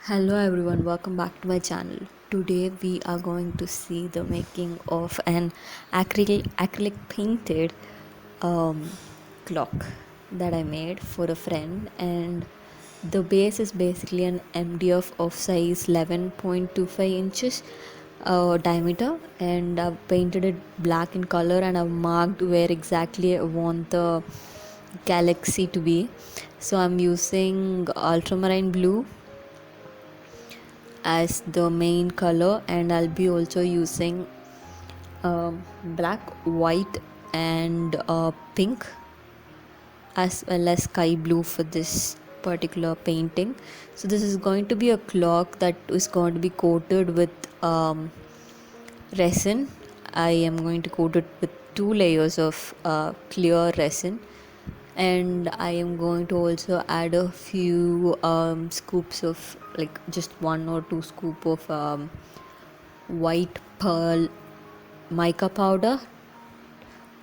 Hello everyone, welcome back to my channel. Today we are going to see the making of an acrylic painted um, clock that I made for a friend, and the base is basically an MDF of size 11.25 inches diameter, and I've painted it black in color and I've marked where exactly I want the galaxy to be. So I'm using ultramarine blue as the main color, and I'll be also using black, white, and pink, as well as sky blue for this particular painting. So this is going to be a clock that is going to be coated with resin. I am going to coat it with 2 layers of clear resin, and I am going to also add a few scoops of, like, just 1 or 2 scoop of white pearl mica powder.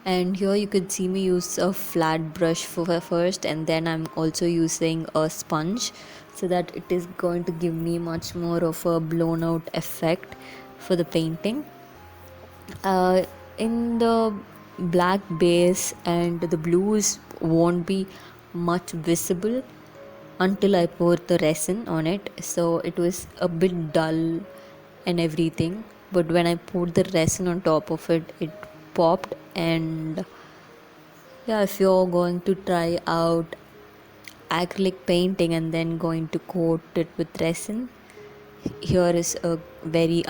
And here you could see me use a flat brush for first, and then I'm also using a sponge, so that it is going to give me much more of a blown out effect for the painting. In the black base, and the blues won't be much visible until I poured the resin on it, so it was a bit dull and everything. But when I poured the resin on top of it, it popped. And yeah, if you're going to try out acrylic painting and then going to coat it with resin, here is a very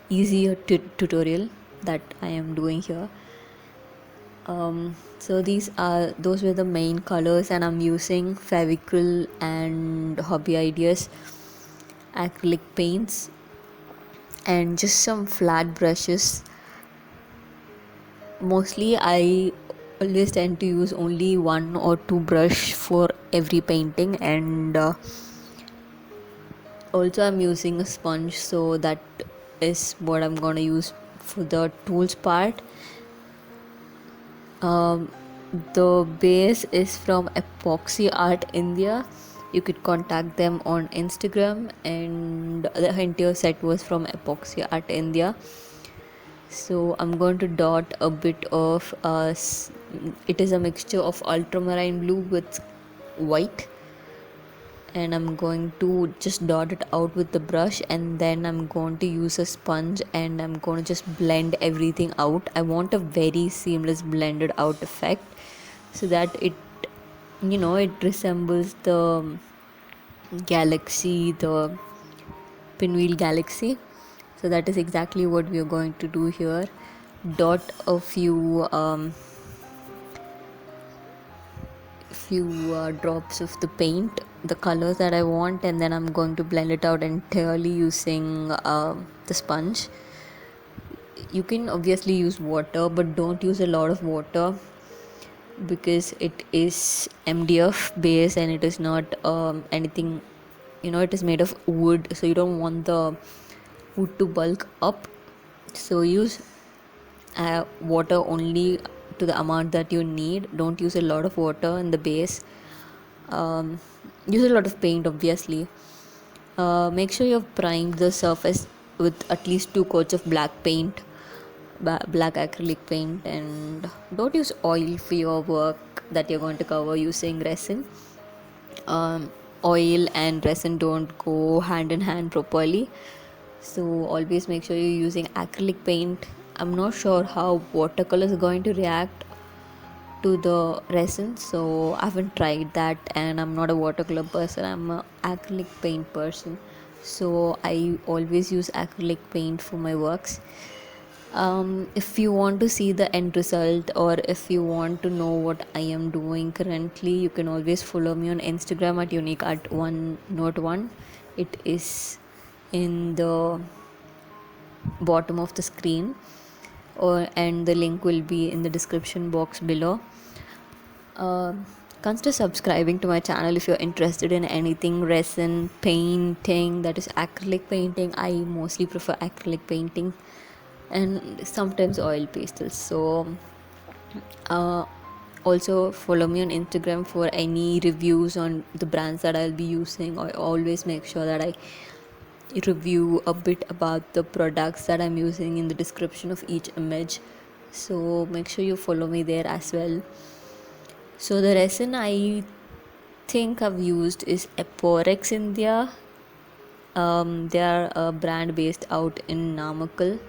easier tutorial that I am doing here. So those were the main colors, and I'm using Fevicryl and Hobby Ideas acrylic paints and just some flat brushes. Mostly I always tend to use only 1 or 2 brush for every painting, and also I'm using a sponge, so that is what I'm gonna use for the tools part. The base is from Epoxy Art India. You could contact them on Instagram, and the entire set was from Epoxy Art India. So I'm going to dot a bit of it is a mixture of ultramarine blue with white, and I'm going to just dot it out with the brush, and then I'm going to use a sponge and I'm going to just blend everything out. I want a very seamless blended out effect, so that it resembles the galaxy, the pinwheel galaxy. So that is exactly what we are going to do here. Dot a few drops of the paint, the colors that I want, and then I'm going to blend it out entirely using the sponge. You can obviously use water, but don't use a lot of water, because it is MDF base and it is not anything, it is made of wood, so you don't want the wood to bulk up. So use water only to the amount that you need. Don't use a lot of water in the base. Use a lot of paint, obviously. Make sure you've primed the surface with at least 2 coats of black paint, black acrylic paint, and don't use oil for your work that you're going to cover using resin. Oil and resin don't go hand in hand properly, so always make sure you're using acrylic paint. I'm not sure how watercolor is going to react to the resin, so I haven't tried that, and I'm not a watercolor person, I'm a acrylic paint person, so I always use acrylic paint for my works. If you want to see the end result, or if you want to know what I am doing currently, you can always follow me on Instagram at uniqueart1note1. It is in the bottom of the screen, and the link will be in the description box below. Consider subscribing to my channel if you're interested in anything resin painting, that is acrylic painting. I mostly prefer acrylic painting, and sometimes oil pastels. So Also follow me on Instagram for any reviews on the brands that I'll be using. I always make sure that I review a bit about the products that I'm using in the description of each image, so make sure you follow me there as well. So the resin I think I've used is Epoxy India. They are a brand based out in Namakkal,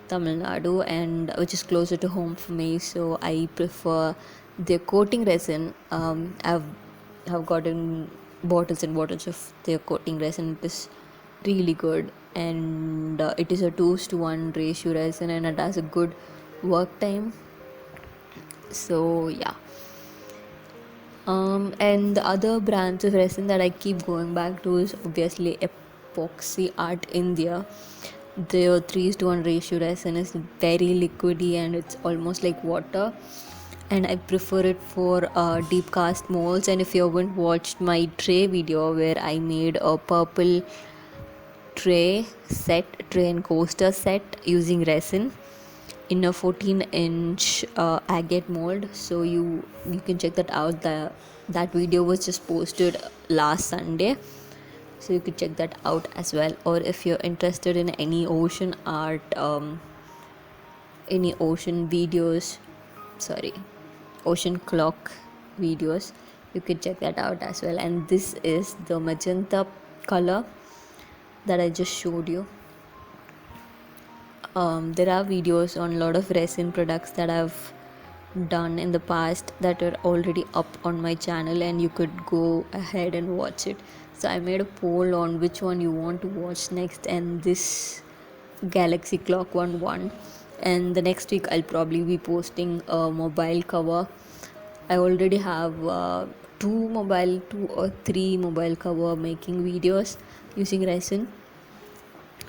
Tamil Nadu, and which is closer to home for me. So I prefer their coating resin. I've have gotten bottles and bottles of their coating resin. It is really good, and it is a 2:1 ratio resin, and it has a good work time. So yeah. And the other branch of resin that I keep going back to is obviously Epoxy Art India. The 3:1 ratio resin is very liquidy and it's almost like water. And I prefer it for deep cast molds. And if you haven't watched my tray video where I made a purple tray and coaster set using resin in a 14-inch agate mold, so you can check that out. That video was just posted last Sunday, so you could check that out as well. Or if you're interested in any ocean art, any ocean videos, ocean clock videos, you could check that out as well. And this is the magenta color that I just showed you. There are videos on a lot of resin products that I've done in the past that are already up on my channel, and you could go ahead and watch it. So I made a poll on which one you want to watch next, and this Galaxy Clock one won. And the next week I'll probably be posting a mobile cover. I already have two or three mobile cover making videos using resin,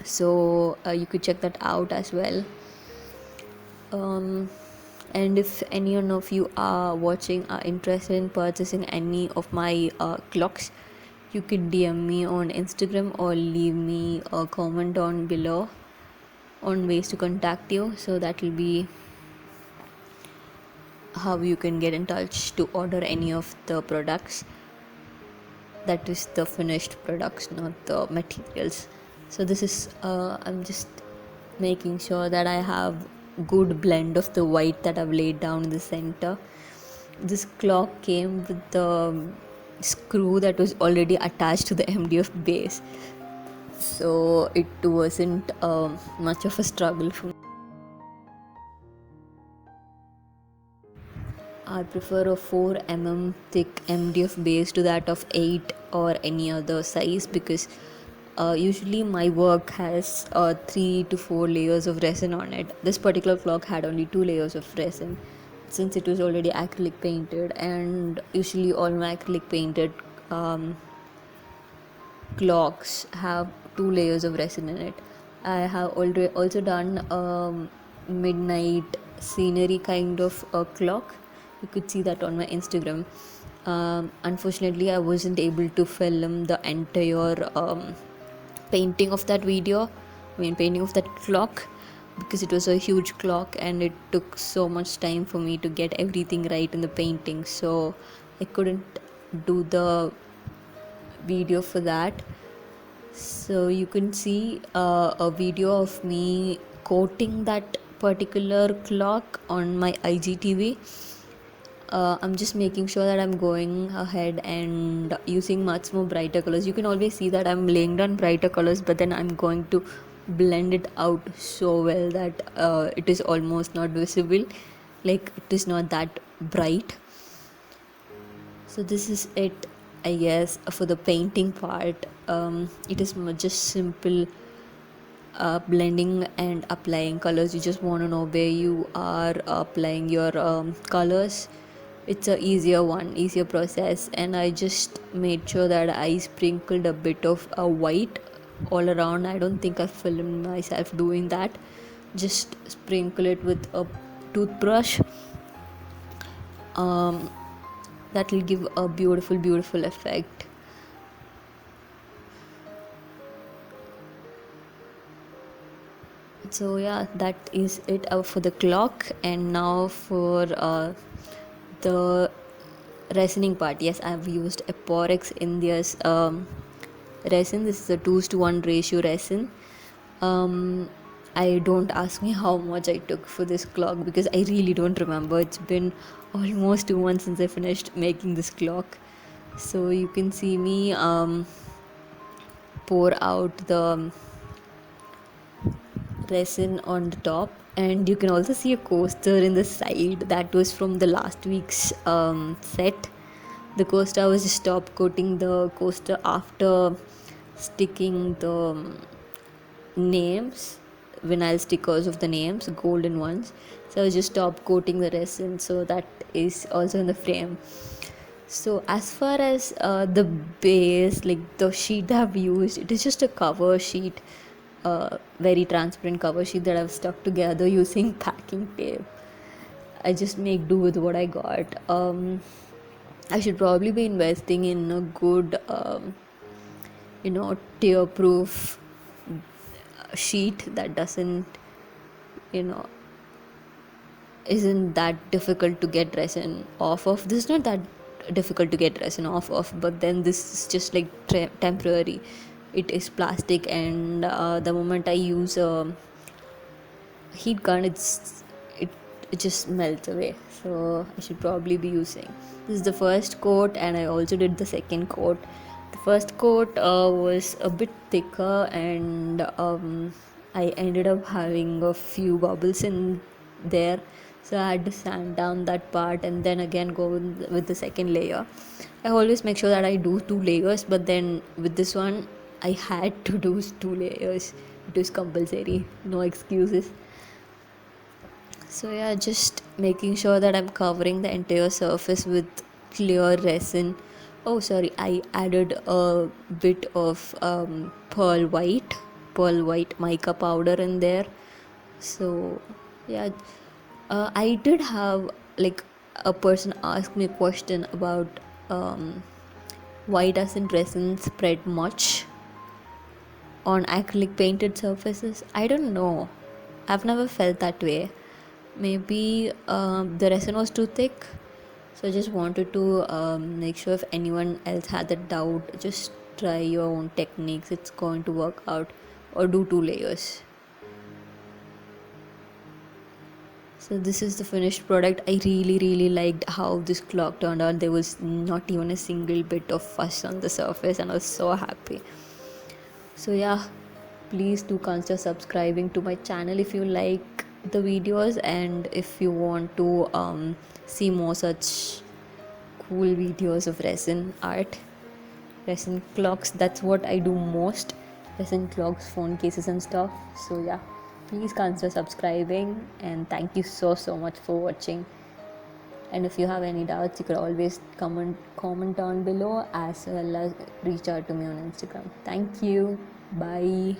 so you could check that out as well. And if any one of you are watching are interested in purchasing any of my clocks, you could DM me on Instagram or leave me a comment on below on ways to contact you. So that will be how you can get in touch to order any of the products. That is the finished products, not the materials. So this is I'm just making sure that I have good blend of the white that I've laid down in the center. This clock came with the screw that was already attached to the MDF base, so it wasn't much of a struggle for me. I prefer a 4 mm thick MDF base to that of 8 or any other size, because usually my work has 3 to 4 layers of resin on it. This particular clock had only 2 layers of resin since it was already acrylic painted, and usually all my acrylic painted clocks have 2 layers of resin in it. I have already also done midnight scenery kind of a clock. You could see that on my Instagram. Unfortunately, I wasn't able to film the entire painting of that painting of that clock, because it was a huge clock and it took so much time for me to get everything right in the painting, so I couldn't do the video for that. So you can see a video of me coating that particular clock on my IGTV. I'm just making sure that I'm going ahead and using much more brighter colors. You can always see that I'm laying down brighter colors, but then I'm going to blend it out so well that it is almost not visible, like it is not that bright. So this is it, I guess, for the painting part. It is just simple blending and applying colors. You just want to know where you are applying your colors. It's a easier process, and I just made sure that I sprinkled a bit of white all around. I don't think I filmed myself doing that. Just sprinkle it with a toothbrush. That will give a beautiful effect. So yeah, that is it for the clock. And now for the resining part, yes, I've used Epoxy India's resin. This is a 2:1 ratio resin. I don't ask me how much I took for this clock because I really don't remember. It's been almost 2 months since I finished making this clock. So you can see me pour out the resin on the top, and you can also see a coaster in the side that was from the last week's set. The coaster, I was just top coating the coaster after sticking the names, vinyl stickers of the names, golden ones. So I was just top coating the resin, so that is also in the frame. So as far as the base, like the sheet that I've used, it is just a cover sheet, very transparent cover sheet that I've stuck together using packing tape. I just make do with what I got. I should probably be investing in a good, tear-proof sheet that doesn't, you know, isn't that difficult to get resin off of. This is not that difficult to get resin off of, but then this is just like temporary. It is plastic, and the moment I use a heat gun, it just melts away. So I should probably be using this is the first coat, and I also did the second coat. The first coat was a bit thicker, and I ended up having a few bubbles in there, so I had to sand down that part and then again go with the second layer. I always make sure that I do 2 layers, but then with this one I had to do 2 layers. It was compulsory, no excuses. So yeah, just making sure that I'm covering the entire surface with clear resin. Oh sorry, I added a bit of pearl white mica powder in there. So yeah, I did have like a person ask me a question about why doesn't resin spread much on acrylic painted surfaces. I don't know, I've never felt that way. Maybe the resin was too thick, so I just wanted to make sure if anyone else had that doubt, just try your own techniques, it's going to work out, or do 2 layers. So this is the finished product. I really liked how this clock turned out. There was not even a single bit of fuss on the surface, and I was so happy. So yeah, please do consider subscribing to my channel if you like the videos, and if you want to see more such cool videos of resin art, resin clocks. That's what I do most, resin clocks, phone cases and stuff. So yeah, please consider subscribing, and thank you so much for watching. And if you have any doubts, you could always comment down below, as well as reach out to me on Instagram. Thank you. Bye.